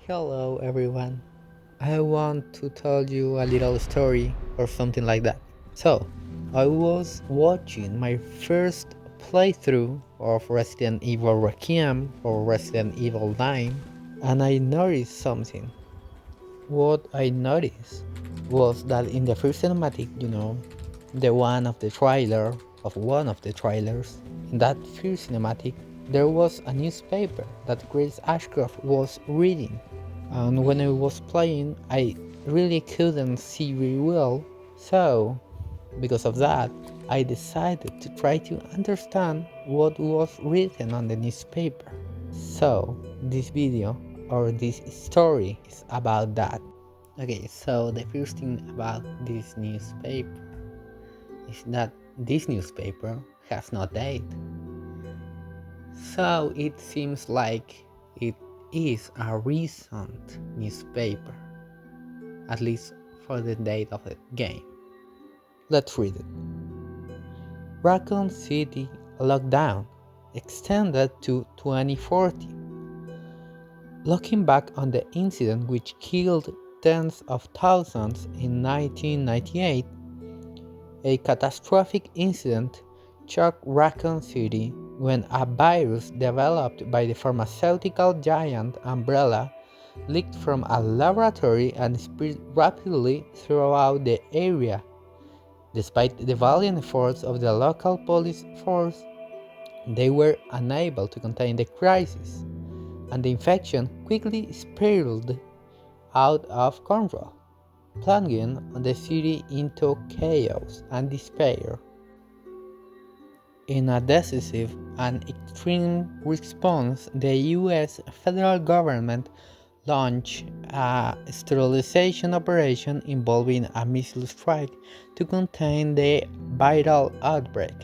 Hello everyone. I want to tell you a little story or something like that. So, I was watching my first playthrough of Resident Evil Requiem or Resident Evil 9 and I noticed something. What I noticed was that in the first cinematic, the one of the trailers, in that first cinematic, there was a newspaper that Grace Ashcroft was reading. And when I was playing, I really couldn't see very well. So, because of that, I decided to try to understand what was written on the newspaper. So, this video or this story is about that. Okay, so the first thing about this newspaper is that this newspaper has no date. So it seems like it is a recent newspaper, at least for the date of the game. Let's read it. Racoon City lockdown extended to 2040. Looking back on the incident which killed tens of thousands in 1998, a catastrophic incident shocked Raccoon City when a virus developed by the pharmaceutical giant Umbrella leaked from a laboratory and spread rapidly throughout the area. Despite the valiant efforts of the local police force, they were unable to contain the crisis, and the infection quickly spiraled out of control, plunging the city into chaos and despair. In a decisive and extreme response, the US federal government launched a sterilization operation involving a missile strike to contain the viral outbreak.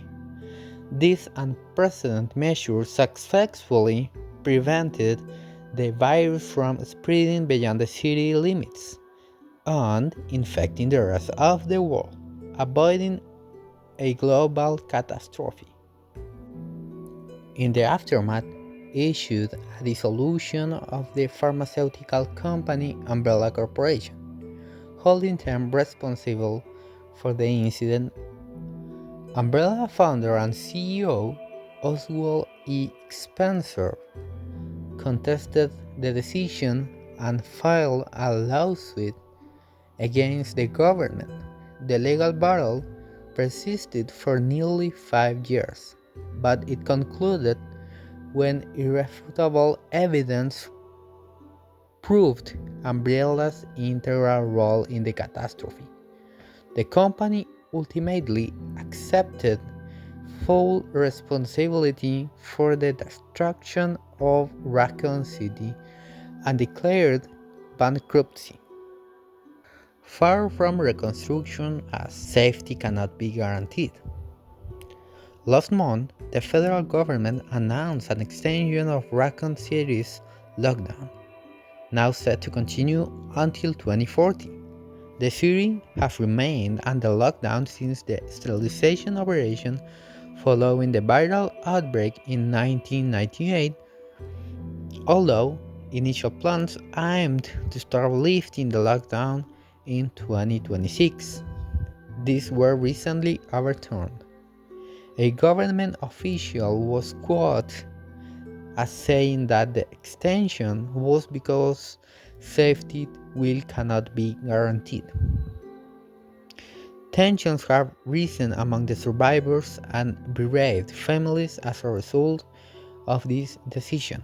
This unprecedented measure successfully prevented the virus from spreading beyond the city limits and infecting the rest of the world, avoiding a global catastrophe. In the aftermath, issued a dissolution of the pharmaceutical company Umbrella Corporation, holding them responsible for the incident. Umbrella founder and CEO Oswald E. Spencer contested the decision and filed a lawsuit against the government. The legal battle persisted for nearly 5 years, but it concluded when irrefutable evidence proved Umbrella's integral role in the catastrophe. The company ultimately accepted full responsibility for the destruction of Raccoon City and declared bankruptcy. Far from reconstruction, as safety cannot be guaranteed. Last month, the federal government announced an extension of Raccoon City's lockdown, now set to continue until 2040. The city has remained under lockdown since the sterilization operation following the viral outbreak in 1998, although initial plans aimed to start lifting the lockdown in 2026. These were recently overturned. A government official was quoted as saying that the extension was because safety will cannot be guaranteed. Tensions have risen among the survivors and bereaved families as a result of this decision.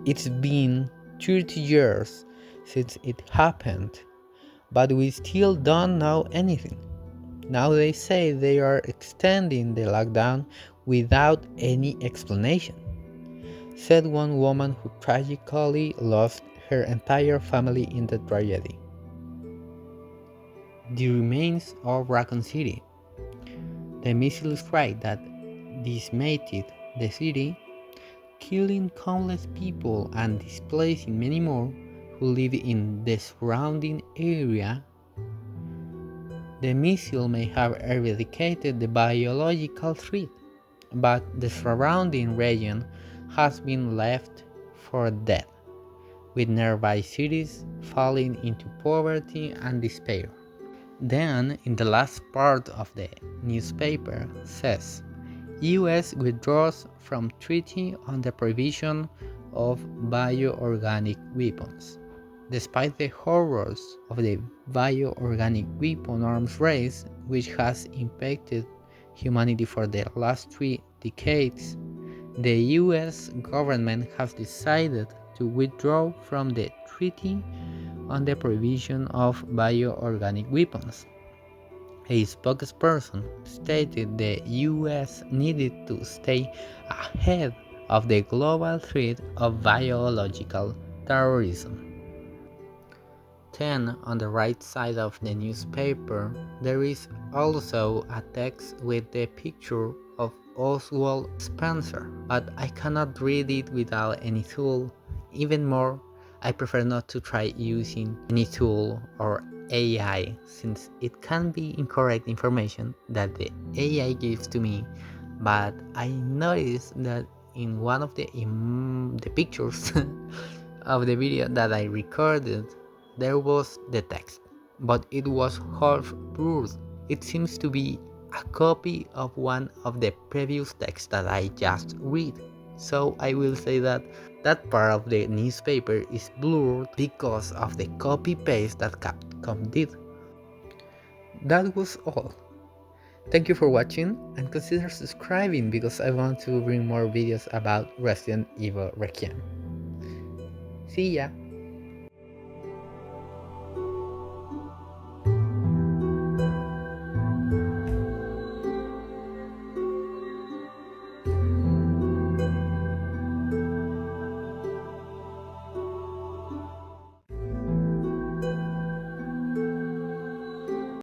It's been 30 years since it happened, but we still don't know anything. Now they say they are extending the lockdown without any explanation, said one woman who tragically lost her entire family in the tragedy. The remains of Raccoon City. The missile strike that decimated the city, killing countless people and displacing many more who live in the surrounding area. The missile may have eradicated the biological threat, but the surrounding region has been left for dead, with nearby cities falling into poverty and despair. Then, in the last part of the newspaper, says US withdraws from treaty on the prohibition of bioorganic weapons. Despite the horrors of the bioorganic weapon arms race, which has impacted humanity for the last 3 decades, the US government has decided to withdraw from the treaty on the prohibition of bioorganic weapons. A spokesperson stated the US needed to stay ahead of the global threat of biological terrorism. Then, on the right side of the newspaper, there is also a text with the picture of Oswald Spencer, but I cannot read it without any tool. Even more, I prefer not to try using any tool or AI since it can be incorrect information that the AI gives to me, but I noticed that in one of the pictures of the video that I recorded, there was the text, but it was half blurred. It seems to be a copy of one of the previous texts that I just read. So I will say that that part of the newspaper is blurred because of the copy paste that Capcom did. That was all. Thank you for watching and consider subscribing because I want to bring more videos about Resident Evil Requiem. See ya!